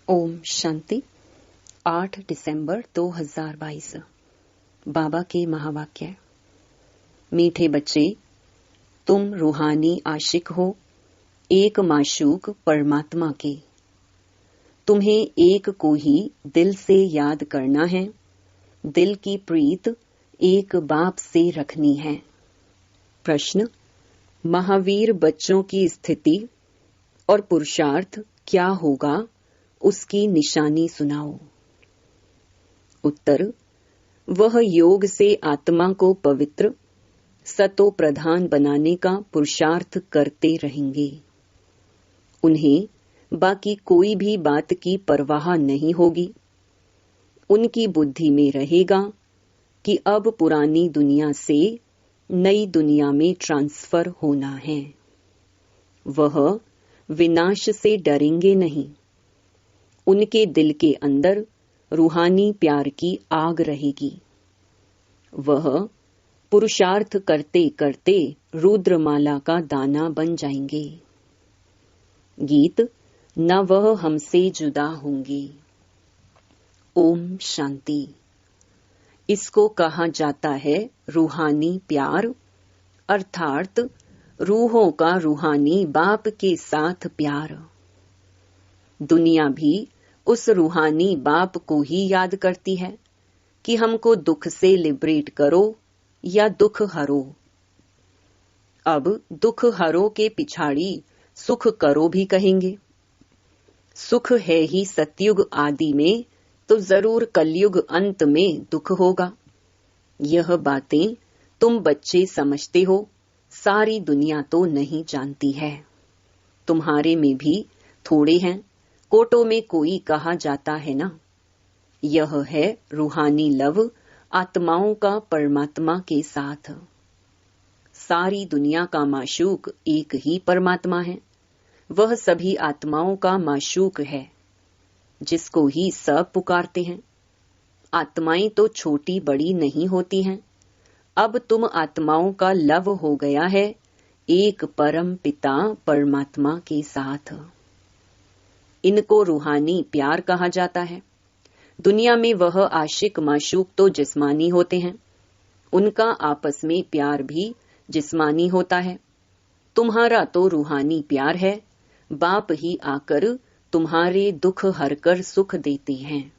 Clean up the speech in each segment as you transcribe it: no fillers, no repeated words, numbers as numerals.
ओम शांति। 8 दिसंबर 2022। बाबा के महावाक्य। मीठे बच्चे, तुम रूहानी आशिक हो, एक माशूक परमात्मा के। तुम्हें एक को ही दिल से याद करना है। दिल की प्रीत एक बाप से रखनी है। प्रश्न: महावीर बच्चों की स्थिति और पुरुषार्थ क्या होगा, उसकी निशानी सुनाओ। उत्तर: वह योग से आत्मा को पवित्र सतो प्रधान बनाने का पुरुषार्थ करते रहेंगे। उन्हें बाकी कोई भी बात की परवाह नहीं होगी। उनकी बुद्धि में रहेगा कि अब पुरानी दुनिया से नई दुनिया में ट्रांसफर होना है। वह विनाश से डरेंगे नहीं। उनके दिल के अंदर रूहानी प्यार की आग रहेगी। वह पुरुषार्थ करते करते रुद्रमाला का दाना बन जाएंगे। गीत: न वह हमसे जुदा होंगे। ओम शांति। इसको कहा जाता है रूहानी प्यार, अर्थात रूहों का रूहानी बाप के साथ प्यार। दुनिया भी उस रूहानी बाप को ही याद करती है कि हमको दुख से लिबरेट करो या दुख हरो। अब दुख हरो के पिछाड़ी सुख करो भी कहेंगे। सुख है ही सतयुग आदि में, तो जरूर कलयुग अंत में दुख होगा। यह बातें तुम बच्चे समझते हो, सारी दुनिया तो नहीं जानती है। तुम्हारे में भी थोड़े हैं, कोटों में कोई कहा जाता है ना। यह है रूहानी लव आत्माओं का परमात्मा के साथ। सारी दुनिया का माशूक एक ही परमात्मा है। वह सभी आत्माओं का माशूक है, जिसको ही सब पुकारते हैं। आत्माएं तो छोटी बड़ी नहीं होती हैं। अब तुम आत्माओं का लव हो गया है एक परम पिता परमात्मा के साथ। इनको रूहानी प्यार कहा जाता है। दुनिया में वह आशिक माशूक तो जिस्मानी होते हैं। उनका आपस में प्यार भी जिस्मानी होता है। तुम्हारा तो रूहानी प्यार है। बाप ही आकर तुम्हारे दुख हरकर सुख देते हैं।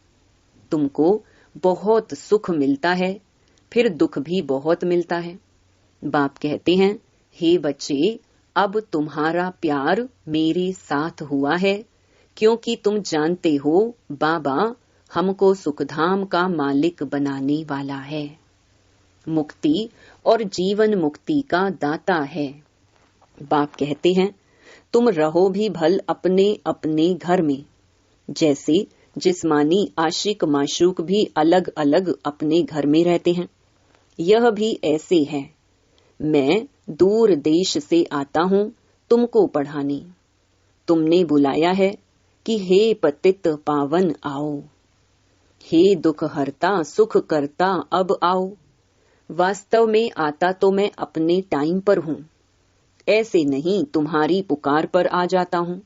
तुमको बहुत सुख मिलता है, फिर दुख भी बहुत मिलता है। बाप कहते हैं, हे बच्चे, अब तुम्हारा प्यार मेरे साथ हुआ है, क्योंकि तुम जानते हो बाबा हमको सुखधाम का मालिक बनाने वाला है, मुक्ति और जीवन मुक्ति का दाता है। बाप कहते हैं, तुम रहो भी भल अपने अपने घर में। जैसे जिस्मानी आशिक माशूक भी अलग अलग अपने घर में रहते हैं, यह भी ऐसे है। मैं दूर देश से आता हूँ तुमको पढ़ाने। तुमने बुलाया है कि हे पतित पावन आओ, हे दुख हरता सुख करता अब आओ। वास्तव में आता तो मैं अपने टाइम पर हूँ, ऐसे नहीं तुम्हारी पुकार पर आ जाता हूँ।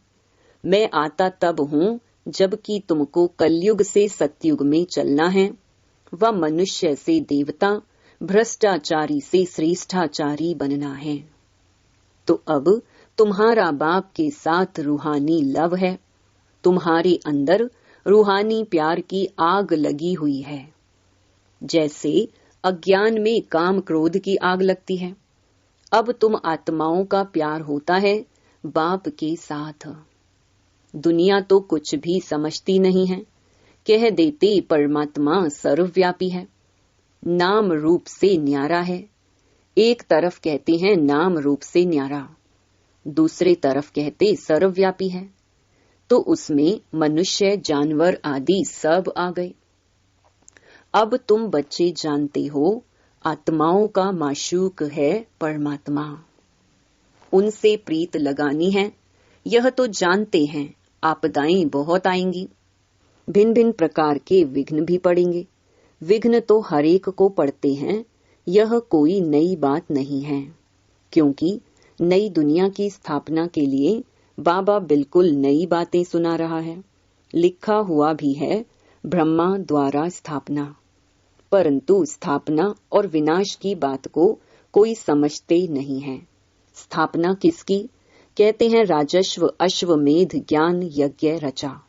मैं आता तब हूँ जबकि तुमको कलयुग से सतयुग में चलना है, व मनुष्य से देवता, भ्रष्टाचारी से श्रेष्ठाचारी बनना है। तो अब तुम्हारा बाप के साथ रूहानी लव है। तुम्हारे अंदर रूहानी प्यार की आग लगी हुई है। जैसे अज्ञान में काम क्रोध की आग लगती है, अब तुम आत्माओं का प्यार होता है बाप के साथ। दुनिया तो कुछ भी समझती नहीं है। कह देते परमात्मा सर्वव्यापी है, नाम रूप से न्यारा है। एक तरफ कहते हैं नाम रूप से न्यारा, दूसरे तरफ कहते सर्वव्यापी है। तो उसमें मनुष्य जानवर आदि सब आ गए। अब तुम बच्चे जानते हो आत्माओं का माशूक है परमात्मा। उनसे प्रीत लगानी है, यह तो जानते हैं। आपदाएं बहुत आएंगी, भिन्न भिन्न प्रकार के विघ्न भी पड़ेंगे। विघ्न तो हरेक को पड़ते हैं, यह कोई नई बात नहीं है। क्योंकि नई दुनिया की स्थापना के लिए बाबा बिल्कुल नई बातें सुना रहा है। लिखा हुआ भी है ब्रह्मा द्वारा स्थापना, परंतु स्थापना और विनाश की बात को कोई समझते नहीं है। स्थापना किसकी? कहते हैं राजस्व अश्वमेध ज्ञान यज्ञ रचा।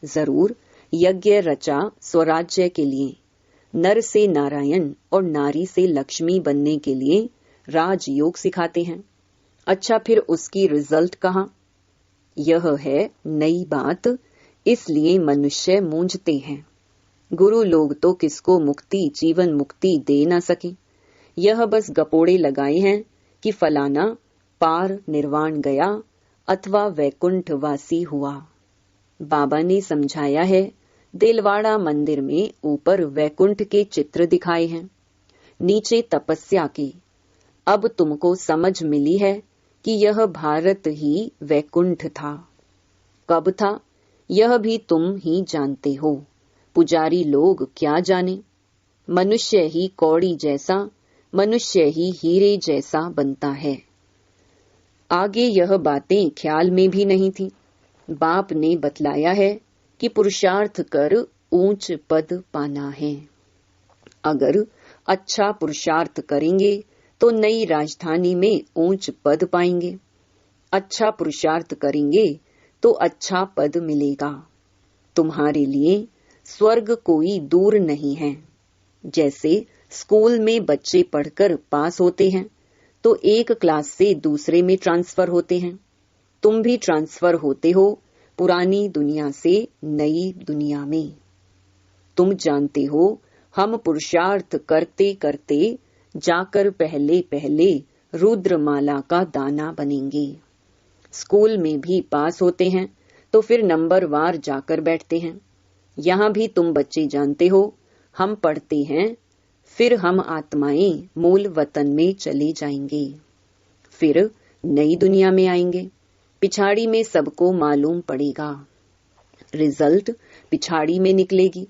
जरूर यज्ञ रचा स्वराज्य के लिए, नर से नारायण और नारी से लक्ष्मी बनने के लिए राजयोग सिखाते हैं। अच्छा, फिर उसकी रिजल्ट कहाँ? यह है नई बात, इसलिए मनुष्य मूंझते हैं। गुरु लोग तो किसको मुक्ति, जीवन मुक्ति दे न सके। यह बस गपोड़े लगाए हैं कि फलाना पार निर्वाण गया अथवा वैकुंठ वासी हुआ। बाबा ने समझाया है, दिलवाड़ा मंदिर में ऊपर वैकुंठ के चित्र दिखाए हैं, नीचे तपस्या के। अब तुमको समझ मिली है कि यह भारत ही वैकुंठ था। कब था यह भी तुम ही जानते हो, पुजारी लोग क्या जाने। मनुष्य ही कौड़ी जैसा, मनुष्य ही हीरे जैसा बनता है। आगे यह बातें ख्याल में भी नहीं थी। बाप ने बतलाया है कि पुरुषार्थ कर ऊंच पद पाना है। अगर अच्छा पुरुषार्थ करेंगे तो नई राजधानी में ऊंच पद पाएंगे। अच्छा पुरुषार्थ करेंगे तो अच्छा पद मिलेगा। तुम्हारे लिए स्वर्ग कोई दूर नहीं है। जैसे स्कूल में बच्चे पढ़कर पास होते हैं तो एक क्लास से दूसरे में ट्रांसफर होते हैं। तुम भी ट्रांसफर होते हो पुरानी दुनिया से नई दुनिया में। तुम जानते हो हम पुरुषार्थ करते करते जाकर पहले पहले रुद्रमाला का दाना बनेंगे। स्कूल में भी पास होते हैं तो फिर नंबर वार जाकर बैठते हैं। यहाँ भी तुम बच्चे जानते हो, हम पढ़ते हैं, फिर हम आत्माएं मूल वतन में चले जाएंगे, फिर नई दुनिया में आएंगे। पिछाड़ी में सबको मालूम पड़ेगा, रिजल्ट पिछाड़ी में निकलेगी।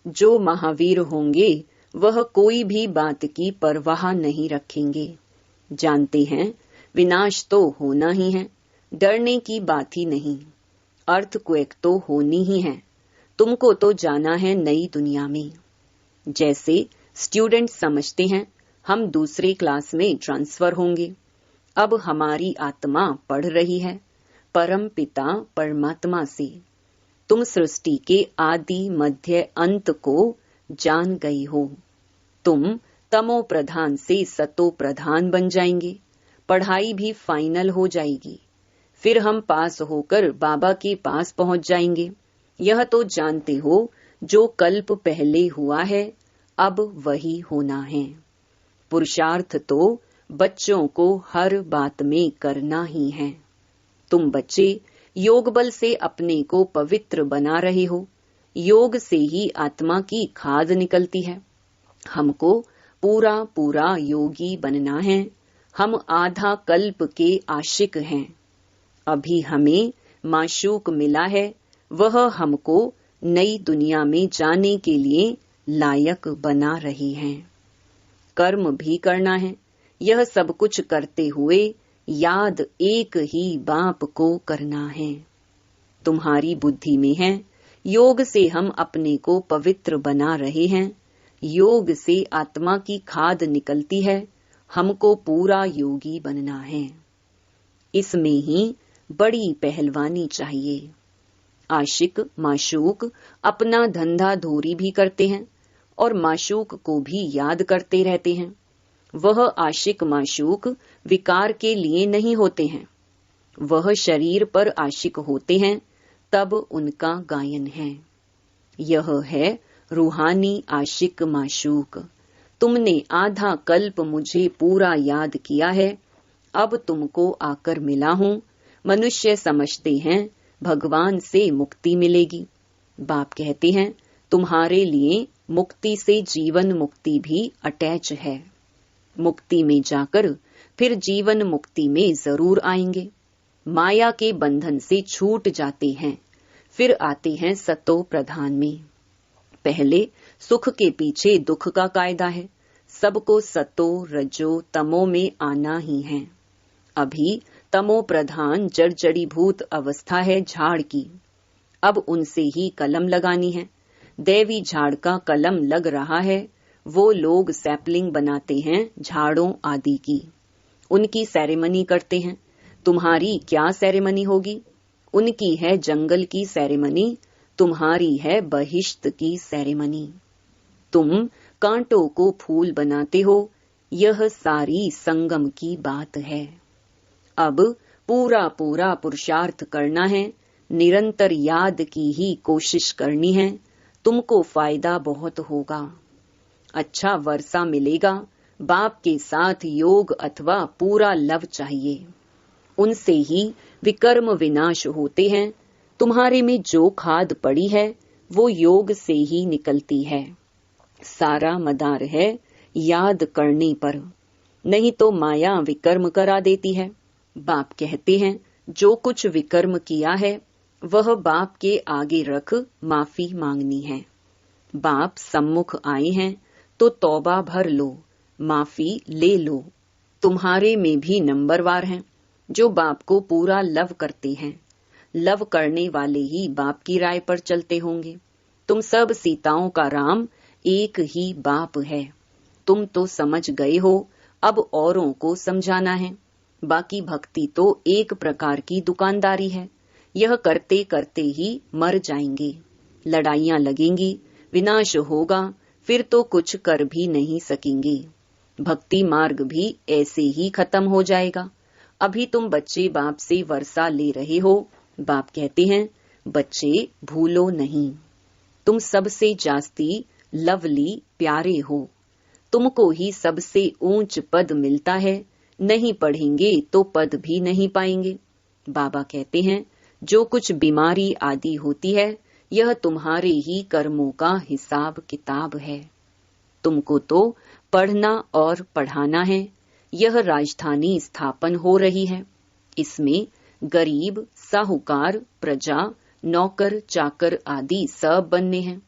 जो महावीर होंगे वह कोई भी बात की परवाह नहीं रखेंगे। जानते हैं विनाश तो होना ही है, डरने की बात ही नहीं। अर्थक्वेक तो होनी ही है। तुमको तो जाना है नई दुनिया में। जैसे स्टूडेंट समझते हैं हम दूसरे क्लास में ट्रांसफर होंगे। अब हमारी आत्मा पढ़ रही है परम पिता परमात्मा से। तुम सृष्टि के आदि मध्य अंत को जान गई हो। तुम तमो प्रधान से सतो प्रधान बन जाएंगे। पढ़ाई भी फाइनल हो जाएगी। फिर हम पास होकर बाबा के पास पहुंच जाएंगे। यह तो जानते हो जो कल्प पहले हुआ है अब वही होना है। पुरुषार्थ तो बच्चों को हर बात में करना ही है। तुम बच्चे योग बल से अपने को पवित्र बना रहे हो। योग से ही आत्मा की खाद निकलती है। हमको पूरा पूरा योगी बनना है। हम आधा कल्प के आशिक हैं। अभी हमें माशूक मिला है, वह हमको नई दुनिया में जाने के लिए लायक बना रही हैं। कर्म भी करना है। यह सब कुछ करते हुए याद एक ही बाप को करना है। तुम्हारी बुद्धि में है, योग से हम अपने को पवित्र बना रहे हैं। योग से आत्मा की खाद निकलती है। हमको पूरा योगी बनना है। इसमें ही बड़ी पहलवानी चाहिए। आशिक माशूक अपना धंधा धोरी भी करते हैं और माशूक को भी याद करते रहते हैं। वह आशिक माशूक विकार के लिए नहीं होते हैं, वह शरीर पर आशिक होते हैं, तब उनका गायन है। यह है रूहानी आशिक माशूक। तुमने आधा कल्प मुझे पूरा याद किया है, अब तुमको आकर मिला हूँ। मनुष्य समझते हैं भगवान से मुक्ति मिलेगी। बाप कहते हैं तुम्हारे लिए मुक्ति से जीवन मुक्ति भी अटैच है। मुक्ति में जाकर फिर जीवन मुक्ति में जरूर आएंगे। माया के बंधन से छूट जाते हैं, फिर आते हैं सतो प्रधान में। पहले सुख के पीछे दुख का कायदा है। सबको सतो रजो तमो में आना ही है। अभी तमो प्रधान जड़जड़ीभूत अवस्था है झाड़ की। अब उनसे ही कलम लगानी है। दैवी झाड़ का कलम लग रहा है, वो लोग सैपलिंग बनाते हैं झाड़ों आदि की, उनकी सेरेमनी करते हैं। तुम्हारी क्या सेरेमनी होगी? उनकी है जंगल की सेरेमनी, तुम्हारी है बहिश्त की सेरेमनी। तुम कांटों को फूल बनाते हो, यह सारी संगम की बात है। अब पूरा पूरा पुरुषार्थ करना है, निरंतर याद की ही कोशिश करनी है, तुमको फायदा बहुत होगा। अच्छा वर्षा मिलेगा, बाप के साथ योग अथवा पूरा लव चाहिए, उनसे ही विकर्म विनाश होते हैं। तुम्हारे में जो खाद पड़ी है वो योग से ही निकलती है। सारा मदार है याद करने पर, नहीं तो माया विकर्म करा देती है। बाप कहते हैं जो कुछ विकर्म किया है वह बाप के आगे रख माफी मांगनी है। बाप सम्मुख आए हैं तो तौबा भर लो, माफी ले लो। तुम्हारे में भी नंबरवार हैं जो बाप को पूरा लव करते हैं। लव करने वाले ही बाप की राय पर चलते होंगे। तुम सब सीताओं का राम एक ही बाप है। तुम तो समझ गए हो, अब औरों को समझाना है। बाकी भक्ति तो एक प्रकार की दुकानदारी है, यह करते करते ही मर जाएंगे। लड़ाइयां लगेंगी, विनाश होगा, फिर तो कुछ कर भी नहीं सकेंगे। भक्ति मार्ग भी ऐसे ही खत्म हो जाएगा। अभी तुम बच्चे बाप से वर्षा ले रहे हो। बाप कहते हैं बच्चे भूलो नहीं, तुम सबसे जास्ती लवली प्यारे हो, तुमको ही सबसे ऊंच पद मिलता है। नहीं पढ़ेंगे तो पद भी नहीं पाएंगे। बाबा कहते हैं जो कुछ बीमारी आदि होती है यह तुम्हारे ही कर्मों का हिसाब किताब है। तुमको तो पढ़ना और पढ़ाना है। यह राजधानी स्थापन हो रही है, इसमें गरीब, साहूकार, प्रजा, नौकर, चाकर आदि सब बनने हैं।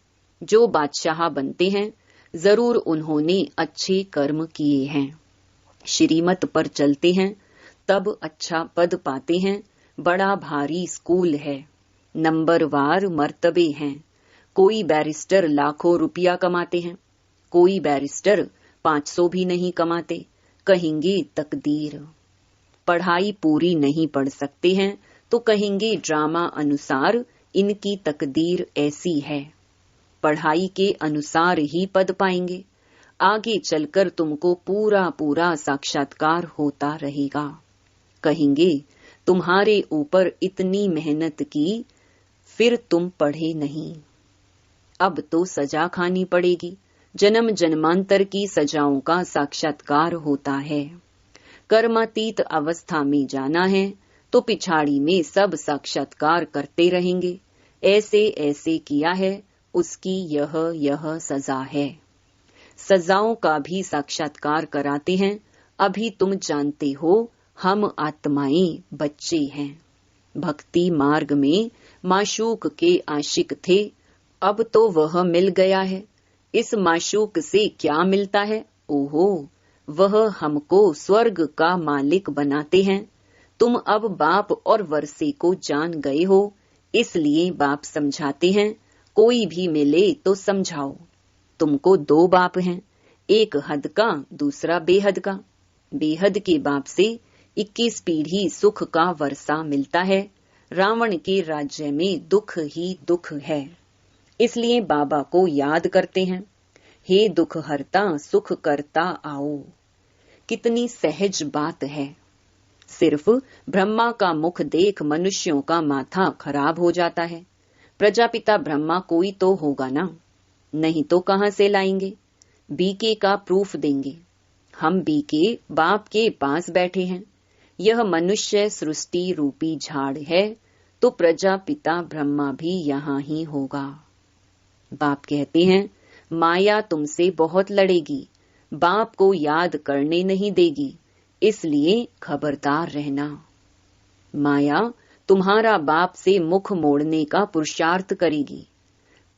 जो बादशाह बनते हैं जरूर उन्होंने अच्छे कर्म किए हैं। श्रीमत पर चलते हैं तब अच्छा पद पाते हैं। बड़ा भारी स्कूल है, नंबरवार मर्तबे हैं। कोई बैरिस्टर लाखों रुपया कमाते हैं, कोई बैरिस्टर 500 भी नहीं कमाते। कहेंगे तकदीर। पढ़ाई पूरी नहीं पढ़ सकते हैं तो कहेंगे ड्रामा अनुसार इनकी तकदीर ऐसी है। पढ़ाई के अनुसार ही पद पाएंगे। आगे चलकर तुमको पूरा पूरा साक्षात्कार होता रहेगा। कहेंगे तुम्हारे ऊपर इतनी मेहनत की, फिर तुम पढ़े नहीं। अब तो सजा खानी पड़ेगी। जन्म जन्मांतर की सजाओं का साक्षात्कार होता है। कर्मातीत अवस्था में जाना है तो पिछाड़ी में सब साक्षात्कार करते रहेंगे। ऐसे ऐसे किया है, उसकी यह सजा है। सजाओं का भी साक्षात्कार कराते हैं। अभी तुम जानते हो हम आत्माएं बच्चे हैं। भक्ति मार्ग में माशूक के आशिक थे, अब तो वह मिल गया है। इस माशूक से क्या मिलता है? ओहो, वह हमको स्वर्ग का मालिक बनाते हैं। तुम अब बाप और वर्षे को जान गए हो, इसलिए बाप समझाते हैं। कोई भी मिले तो समझाओ। तुमको 2 बाप हैं, एक हद का, दूसरा बेहद का। बेहद के बाप से 21 पीढ़ी सुख का वर्षा मिलता है। रावण के राज्य में दुख ही दुख है, इसलिए बाबा को याद करते हैं। हे दुख हरता सुख करता आओ। कितनी सहज बात है। सिर्फ ब्रह्मा का मुख देख मनुष्यों का माथा खराब हो जाता है। प्रजापिता ब्रह्मा कोई तो होगा ना, नहीं तो कहां से लाएंगे? बीके का प्रूफ देंगे। हम बीके बाप के पास बैठे हैं। यह मनुष्य सृष्टि रूपी झाड़ है तो प्रजापिता ब्रह्मा भी यहाँ ही होगा। बाप कहते हैं माया तुमसे बहुत लड़ेगी, बाप को याद करने नहीं देगी, इसलिए खबरदार रहना। माया तुम्हारा बाप से मुख मोड़ने का पुरुषार्थ करेगी,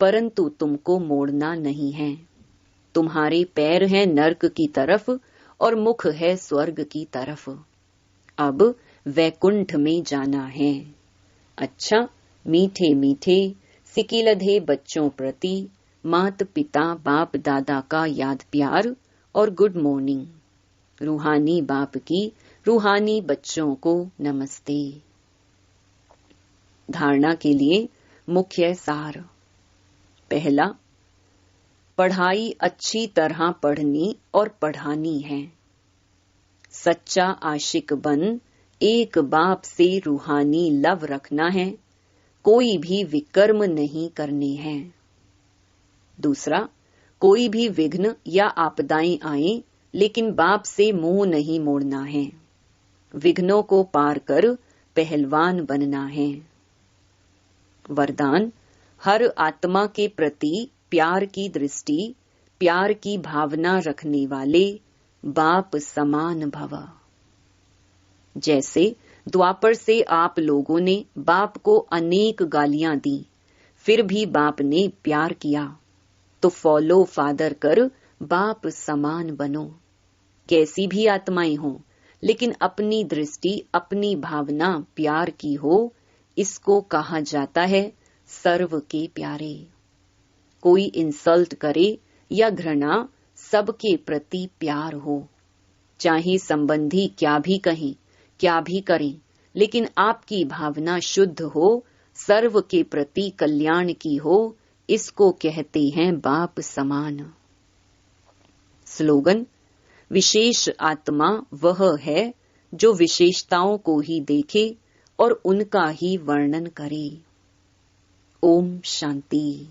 परंतु तुमको मोड़ना नहीं है। तुम्हारे पैर हैं नरक की तरफ और मुख है स्वर्ग की तरफ। अब वैकुंठ में जाना है। अच्छा, मीठे मीठे सिकिलधे बच्चों प्रति मात पिता बाप दादा का याद प्यार और गुड मॉर्निंग। रूहानी बाप की रूहानी बच्चों को नमस्ते। धारणा के लिए मुख्य सार। पहला, पढ़ाई अच्छी तरह पढ़नी और पढ़ानी है। सच्चा आशिक बन एक बाप से रूहानी लव रखना है, कोई भी विकर्म नहीं करने हैं। दूसरा, कोई भी विघ्न या आपदाएं आए लेकिन बाप से मुंह नहीं मोड़ना है। विघ्नों को पार कर पहलवान बनना है। वरदान, हर आत्मा के प्रति प्यार की दृष्टि, प्यार की भावना रखने वाले बाप समान भव। जैसे द्वापर से आप लोगों ने बाप को अनेक गालियां दी, फिर भी बाप ने प्यार किया, तो फॉलो फादर कर बाप समान बनो। कैसी भी आत्माएं हों, लेकिन अपनी दृष्टि अपनी भावना प्यार की हो, इसको कहा जाता है सर्व के प्यारे। कोई इंसल्ट करे या घृणा, सबके प्रति प्यार हो। चाहे संबंधी क्या भी कहें, क्या भी करें, लेकिन आपकी भावना शुद्ध हो, सर्व के प्रति कल्याण की हो, इसको कहते हैं बाप समान। स्लोगन, विशेष आत्मा वह है जो विशेषताओं को ही देखे और उनका ही वर्णन करे। ओम शांति।